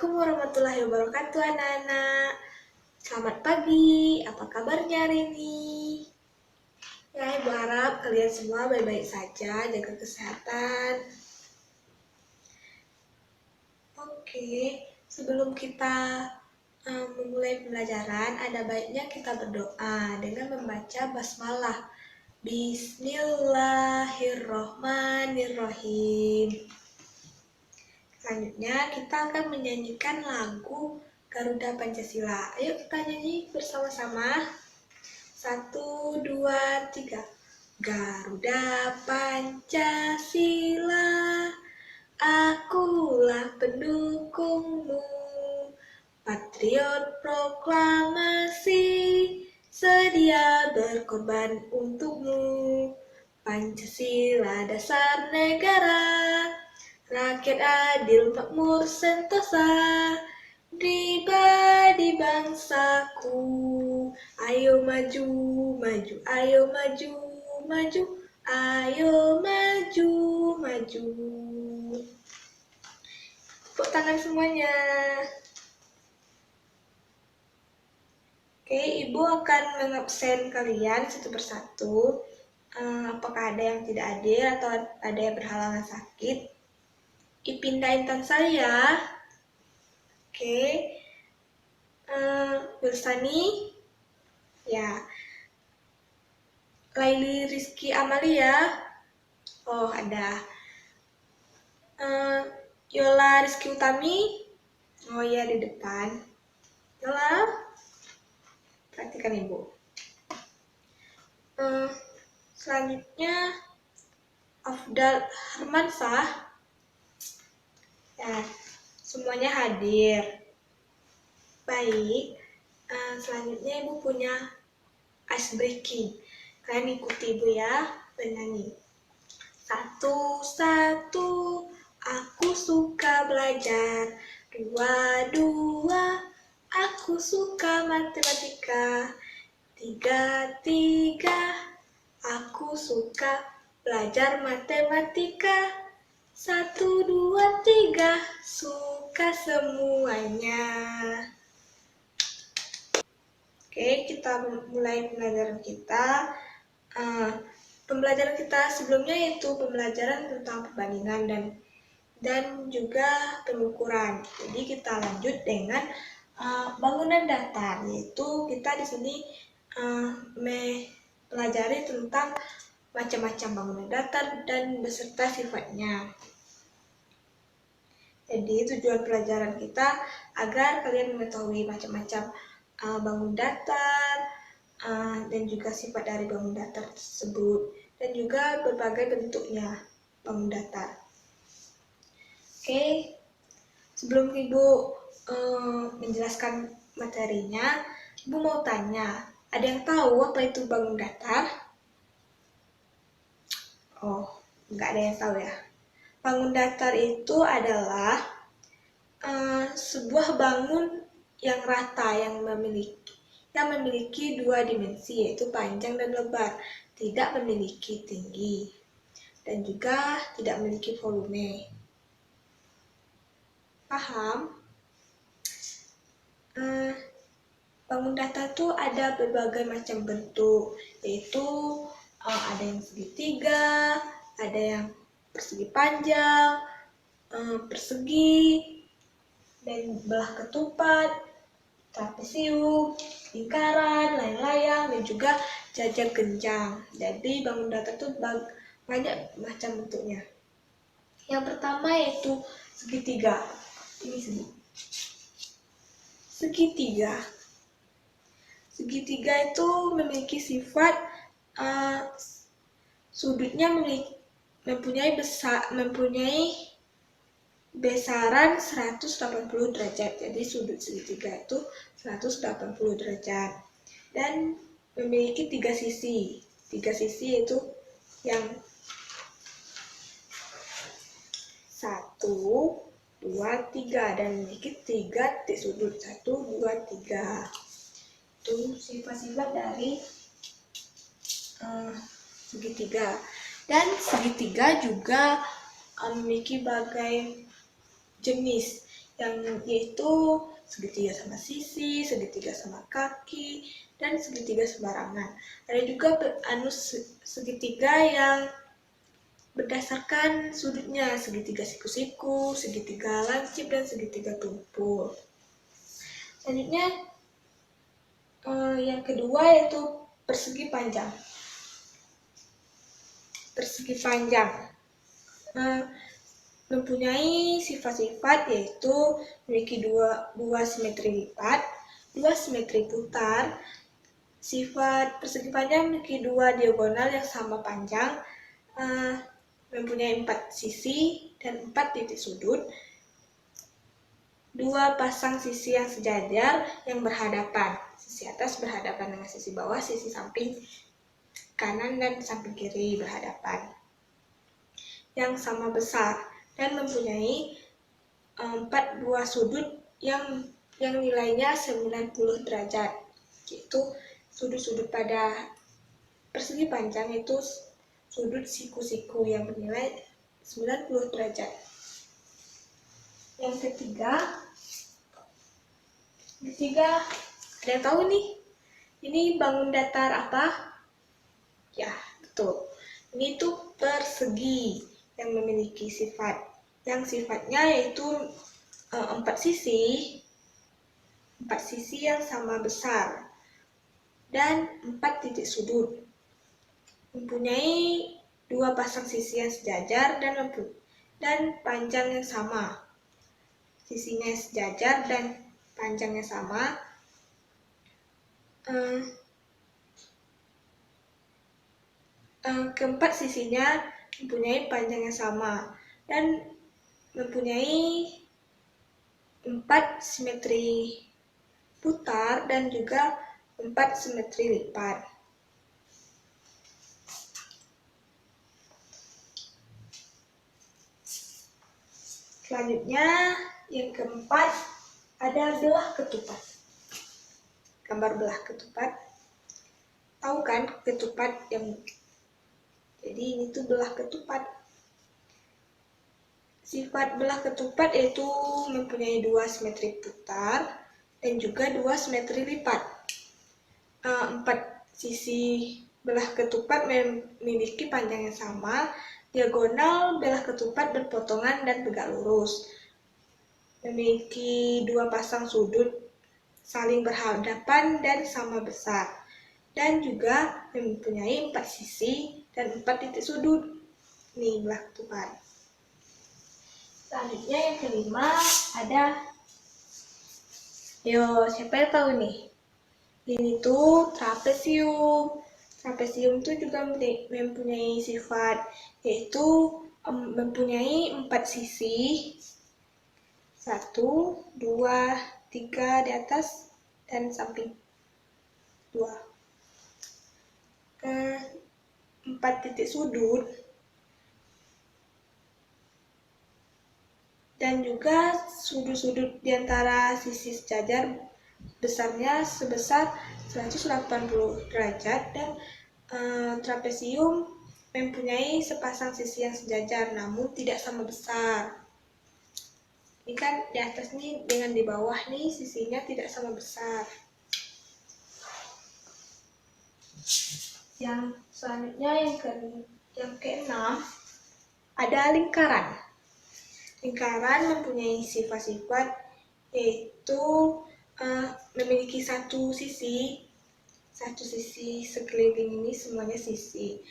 Assalamualaikum warahmatullahi wabarakatuh anak-anak. Selamat pagi, apa kabarnya hari ini? Ya, Ibu harap kalian semua baik-baik saja, jaga kesehatan. Oke, sebelum kita memulai pembelajaran, ada baiknya kita berdoa dengan membaca basmalah. Bismillahirrohmanirrohim. Selanjutnya kita akan menyanyikan lagu Garuda Pancasila. Ayo kita nyanyi bersama-sama. 1, 2, 3. Garuda Pancasila, akulah pendukungmu. Patriot proklamasi, sedia berkorban untukmu. Pancasila dasar negara, rakyat adil makmur sentosa, pribadi bangsaku. Ayo maju, maju, ayo maju, maju, ayo maju, maju. Tepuk tangan semuanya. Oke, Ibu akan mengabsen kalian satu persatu. Apakah ada yang tidak hadir atau ada yang berhalangan sakit? Ipinda Intan saya. Oke. Bersani. Ya. Laili Rizky Amalia. Oh, ada. Yola Rizky Utami. Oh ya, di depan. Yola. Perhatikan Ibu. Selanjutnya Afdal Hermansah. Ya, semuanya hadir. Baik, selanjutnya Ibu punya ice breaking. Kalian ikuti Ibu ya, bernyanyi. 1, 1, aku suka belajar. 2, 2, aku suka matematika. 3, 3, aku suka belajar matematika. 1, 2, 3, suka semuanya. Oke, kita mulai pembelajaran kita. Pembelajaran kita sebelumnya yaitu pembelajaran tentang perbandingan dan juga pengukuran. Jadi kita lanjut dengan bangunan datar, yaitu kita di sini mempelajari tentang macam-macam bangunan datar dan beserta sifatnya. Jadi tujuan pelajaran kita agar kalian mengetahui macam-macam bangun datar dan juga sifat dari bangun datar tersebut dan juga berbagai bentuknya bangun datar. Oke, sebelum Ibu menjelaskan materinya, Ibu mau tanya, ada yang tahu apa itu bangun datar? Oh, nggak ada yang tahu ya. Bangun datar itu adalah sebuah bangun yang rata yang memiliki dua dimensi, yaitu panjang dan lebar, tidak memiliki tinggi dan juga tidak memiliki volume. Paham? Bangun datar itu ada berbagai macam bentuk, yaitu ada yang segitiga, ada yang persegi panjang, persegi, dan belah ketupat, trapesium, lingkaran, layang-layang, dan juga jajar genjang. Jadi bangun datar itu banyak macam bentuknya. Yang pertama yaitu segitiga. Ini segitiga. Segitiga itu memiliki sifat sudutnya mempunyai besaran 180 derajat. Jadi sudut segitiga itu 180 derajat dan memiliki 3 sisi. 3 sisi yaitu yang 1, 2, 3 dan memiliki 3 titik sudut 1, 2, 3. Itu sifat-sifat dari segitiga. Dan segitiga juga memiliki berbagai jenis, yang yaitu segitiga sama sisi, segitiga sama kaki, dan segitiga sembarangan. Ada juga segitiga yang berdasarkan sudutnya, segitiga siku-siku, segitiga lancip, dan segitiga tumpul. Selanjutnya yang kedua yaitu persegi panjang. Persegi panjang mempunyai sifat-sifat yaitu memiliki dua simetri lipat, dua simetri putar. Sifat persegi panjang memiliki dua diagonal yang sama panjang, mempunyai 4 sisi dan 4 titik sudut, dua pasang sisi yang sejajar yang berhadapan. Sisi atas berhadapan dengan sisi bawah, sisi samping kanan dan samping kiri berhadapan. Yang sama besar dan mempunyai 4 buah sudut yang nilainya 90 derajat. Yaitu sudut-sudut pada persegi panjang itu sudut siku-siku yang bernilai 90 derajat. Yang ketiga, ada yang tahu nih? Ini bangun datar apa? Ya, betul. Ini tuh persegi yang memiliki yang sifatnya yaitu 4 sisi yang sama besar dan 4 titik sudut, mempunyai 2 pasang sisi yang sejajar dan panjang yang sama. Sisinya sejajar dan panjangnya sama. Keempat sisinya mempunyai panjang yang sama dan mempunyai 4 simetri putar dan juga 4 simetri lipat. Selanjutnya yang keempat ada belah ketupat. Gambar belah ketupat. Tahu kan ketupat yang jadi ini tuh belah ketupat. Sifat belah ketupat yaitu mempunyai 2 simetri putar dan juga 2 simetri lipat. 4 sisi belah ketupat memiliki panjang yang sama. Diagonal belah ketupat berpotongan dan tegak lurus. Memiliki 2 pasang sudut saling berhadapan dan sama besar. Dan juga mempunyai 4 sisi dan 4 titik sudut. Ini belah ketupat. Selanjutnya yang kelima ada, siapa yang tahu nih? Ini tuh trapesium. Trapesium itu juga mempunyai sifat yaitu mempunyai 4 sisi, 1, 2, 3 di atas dan samping 2. 4 titik sudut dan juga sudut-sudut di antara sisi sejajar besarnya sebesar 180 derajat dan trapesium mempunyai sepasang sisi yang sejajar namun tidak sama besar. Ini kan di atas nih dengan di bawah nih sisinya tidak sama besar. Yang selanjutnya yang keenam ada lingkaran. Lingkaran mempunyai sifat-sifat yaitu memiliki satu sisi sekeliling ini semuanya sisi,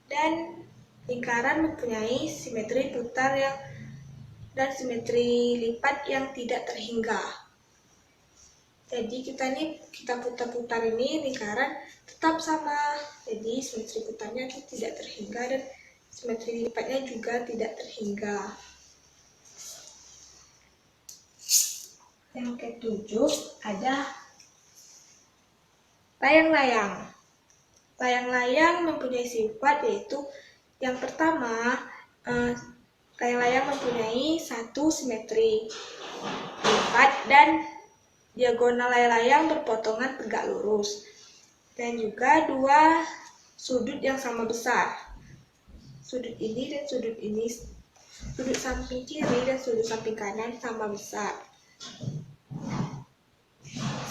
dan lingkaran mempunyai simetri putar dan simetri lipat yang tidak terhingga. Jadi kita putar-putar ini lingkaran tetap sama. Jadi simetri putarnya itu tidak terhingga dan simetri lipatnya juga tidak terhingga. Yang ketujuh ada layang-layang. Layang-layang mempunyai sifat yaitu yang pertama, layang-layang mempunyai 1 simetri lipat dan diagonal layang-layang berpotongan tegak lurus dan juga 2 sudut yang sama besar. Sudut ini dan sudut ini sudut samping kiri dan sudut samping kanan sama besar.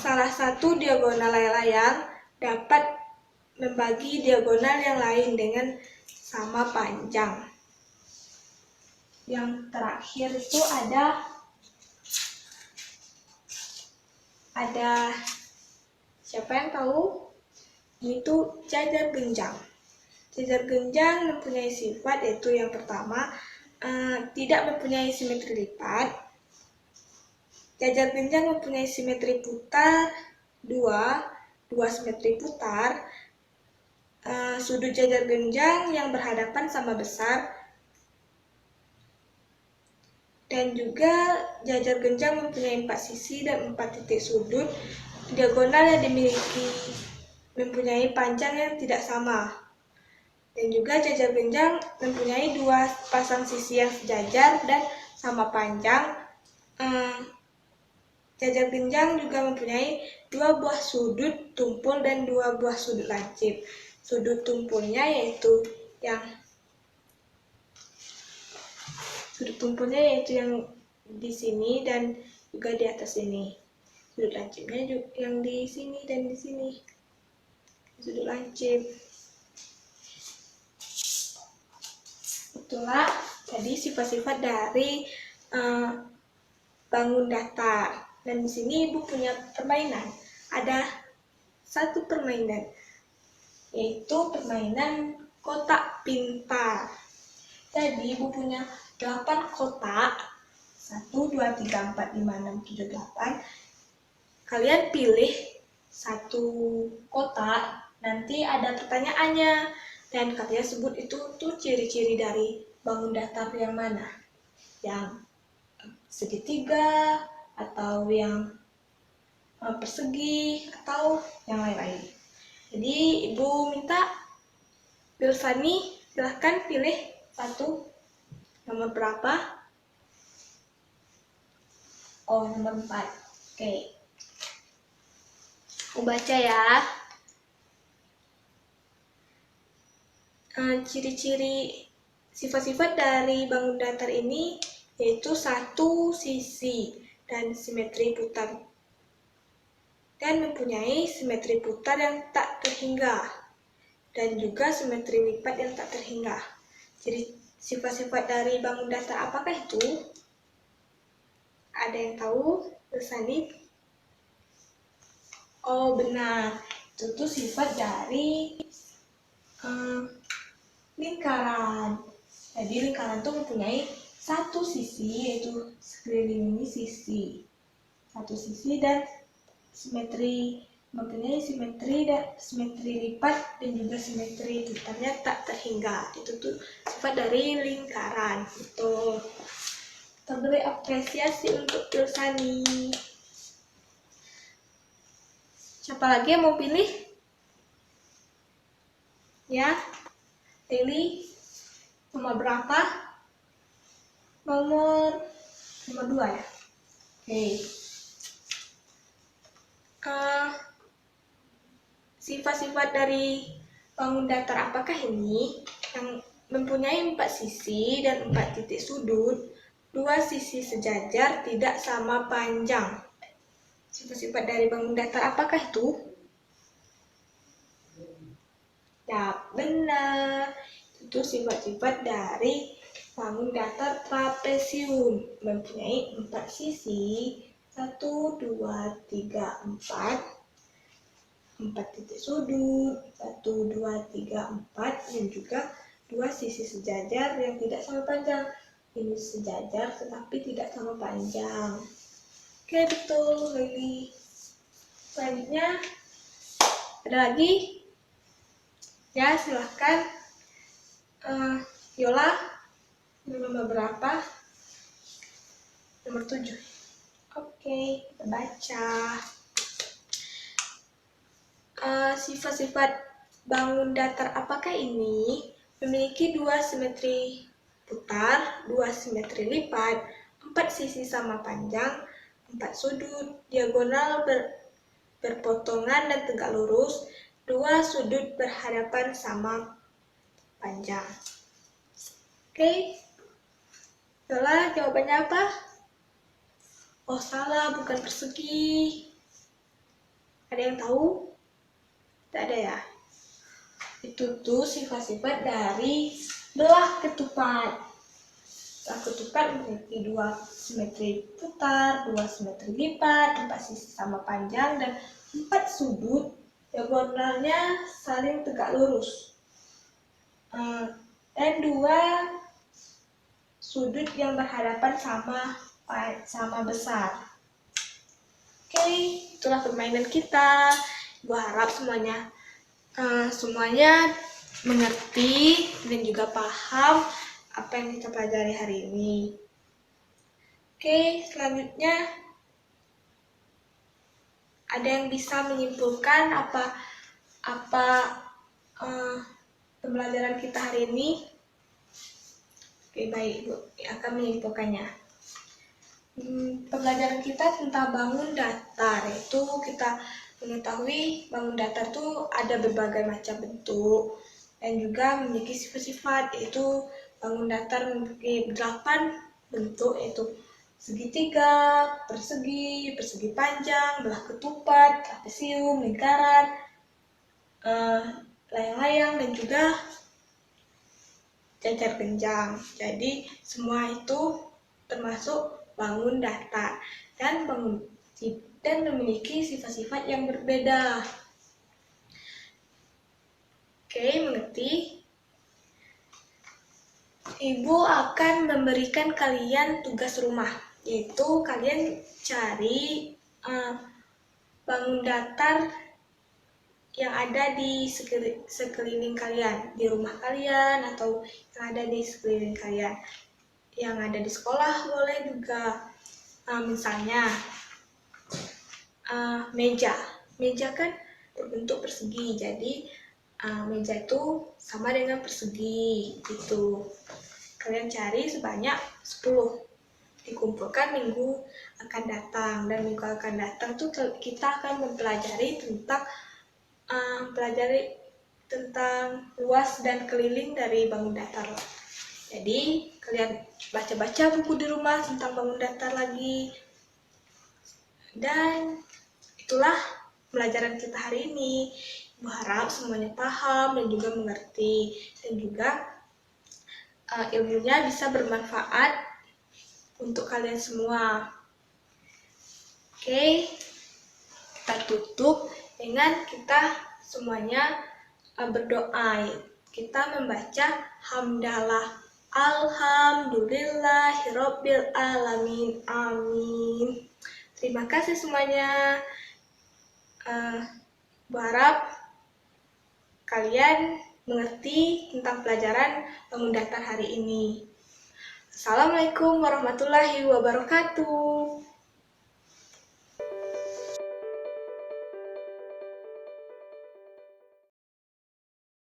Salah satu diagonal layang dapat membagi diagonal yang lain dengan sama panjang. Yang terakhir itu ada siapa yang tahu? Ini tuh jajar genjang. Jajar genjang mempunyai sifat yaitu yang pertama tidak mempunyai simetri lipat. Jajar genjang mempunyai simetri putar dua simetri putar. Sudut jajar genjang yang berhadapan sama besar. Dan juga jajar genjang mempunyai 4 sisi dan 4 titik sudut. Diagonal yang dimiliki mempunyai panjang yang tidak sama. Dan juga jajar genjang mempunyai 2 pasang sisi yang sejajar dan sama panjang. Jajar genjang juga mempunyai 2 buah sudut tumpul dan 2 buah sudut lancip. Sudut tumpulnya yaitu yang di sini dan juga di atas sini. Sudut lancipnya juga yang di sini dan di sini. Sudut lancip. Itulah tadi sifat-sifat dari bangun datar. Dan di sini Ibu punya permainan. Ada satu permainan, yaitu permainan kotak pintar. Jadi Ibu punya 8 kotak. 1, 2, 3, 4, 5, 6, 7, 8. Kalian pilih satu kotak. Nanti ada pertanyaannya. Dan kalian sebut itu tuh ciri-ciri dari bangun datar yang mana. Yang segitiga, atau yang persegi, atau yang lain-lain. Jadi Ibu minta Bilsani silahkan pilih satu. Nomor berapa? Oh, nomor 4. Oke. Aku baca ya. Ciri-ciri sifat-sifat dari bangun datar ini yaitu 1 sisi dan simetri putar. Dan mempunyai simetri putar yang tak terhingga. Dan juga simetri lipat yang tak terhingga. Jadi sifat-sifat dari bangun datar apakah itu? Ada yang tahu? Bersani? Oh, benar. Itu tuh sifat dari lingkaran. Jadi lingkaran tuh mempunyai 1 sisi, yaitu sekeliling ini sisi. 1 sisi dan mempunyai simetri lipat dan juga simetri putarnya tak terhingga. Itu tuh sifat dari lingkaran. Betul. Kita beri apresiasi untuk Bilsani. Siapa lagi yang mau pilih? Ya, Lili. Nomor berapa? Nomor 2 ya. Oke. Sifat-sifat dari bangun datar apakah ini? Yang mempunyai 4 sisi dan 4 titik sudut, 2 sisi sejajar tidak sama panjang. Sifat-sifat dari bangun datar apakah itu? Ya, benar. Itu sifat-sifat dari bangun datar trapesium. Mempunyai 4 sisi, 1, 2, 3, 4. 4 titik sudut, 1, 2, 3, 4, dan juga 2 sisi sejajar yang tidak sama panjang. Ini sejajar tetapi tidak sama panjang. Oke, betul, Lili. Selanjutnya, ada lagi? Ya, silahkan. Yola, nomor berapa? Nomor 7. Oke, kita baca. Sifat-sifat bangun datar apakah ini? Memiliki 2 simetri putar, 2 simetri lipat, 4 sisi sama panjang, 4 sudut, diagonal berpotongan dan tegak lurus, 2 sudut berhadapan sama panjang. Oke. Salah, jawabannya apa? Oh salah, bukan persegi. Ada yang tahu? Tidak ada ya? Itu tuh sifat-sifat dari belah ketupat. Belah ketupat memiliki 2 simetri putar, 2 simetri lipat, 4 sisi sama panjang, dan 4 sudut yang benarnya saling tegak lurus. Dan 2 sudut yang berhadapan sama besar. Oke, itulah permainan kita. Ibu harap semuanya mengerti dan juga paham apa yang kita pelajari hari ini. Oke, selanjutnya ada yang bisa menyimpulkan apa pembelajaran kita hari ini? Oke, baik, Ibu akan menyimpulkannya. Pembelajaran kita tentang bangun datar, yaitu kita mengetahui bangun datar itu ada berbagai macam bentuk dan juga memiliki sifat-sifat, yaitu bangun datar memiliki 8 bentuk, yaitu segitiga, persegi, persegi panjang, belah ketupat, trapesium, lingkaran, layang-layang, dan juga cacar genjang. Jadi semua itu termasuk bangun datar dan memiliki sifat-sifat yang berbeda. Oke, mengerti? Ibu akan memberikan kalian tugas rumah, yaitu kalian cari bangun datar yang ada di sekeliling kalian, di rumah kalian atau yang ada di sekeliling kalian. Yang ada di sekolah boleh juga. Misalnya meja kan berbentuk persegi, jadi meja itu sama dengan persegi gitu. Kalian cari sebanyak 10, dikumpulkan minggu akan datang, dan minggu akan datang tuh kita akan mempelajari tentang luas dan keliling dari bangun datar. Jadi kalian baca-baca buku di rumah tentang bangun datar lagi. Dan itulah pelajaran kita hari ini. Ibu harap semuanya paham dan juga mengerti, dan juga ilmunya bisa bermanfaat untuk kalian semua. Oke, kita tutup dengan kita semuanya berdoa. Kita membaca hamdalah, alhamdulillahirabbil alamin, amin. Terima kasih semuanya. Berharap kalian mengerti tentang pelajaran bangun datar hari ini. Assalamualaikum warahmatullahi wabarakatuh.